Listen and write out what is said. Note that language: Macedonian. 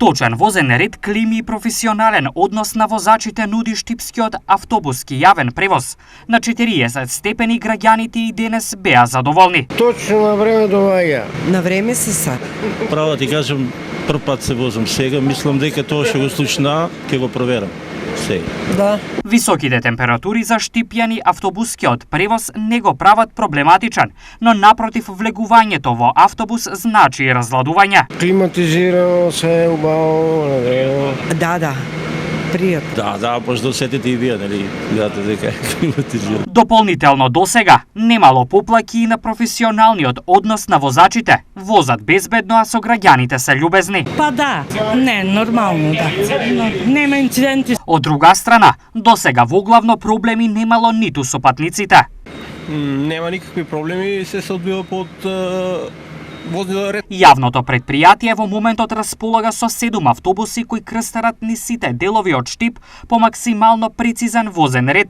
Точен возен ред, клими и професионален однос на возачите нуди штипскиот автобуски јавен превоз. На 40 степени граѓаните и денес беа задоволни. Точно на време доаѓа. На време се са. Право да ти кажам, прв пат се возам сега, мислам дека тоа што го случна, ќе го проверам. Сега. Да. Високите температури за штипјани автобускиот превоз не го прават проблематичен, но напротив влегувањето во автобус значи разладување. Климатизирано, се убаво, нагрено. Да. Пријатно. Да, може да осетите и вие, нели, гледате дека е климатизирано. Дополнително досега немало поплаки и на професионалниот однос на возачите. Возат безбедно, а со граѓаните се љубезни. Па да, не, нормално да. Но нема инциденти. Од друга страна, досега воглавно проблеми немало ниту со патниците. Нема никакви проблеми, се одбива под возниот ред. Јавното предпријатие во моментот располага со 7 автобуси кои крстарат низ сите делови од Штип по максимално прецизен возен ред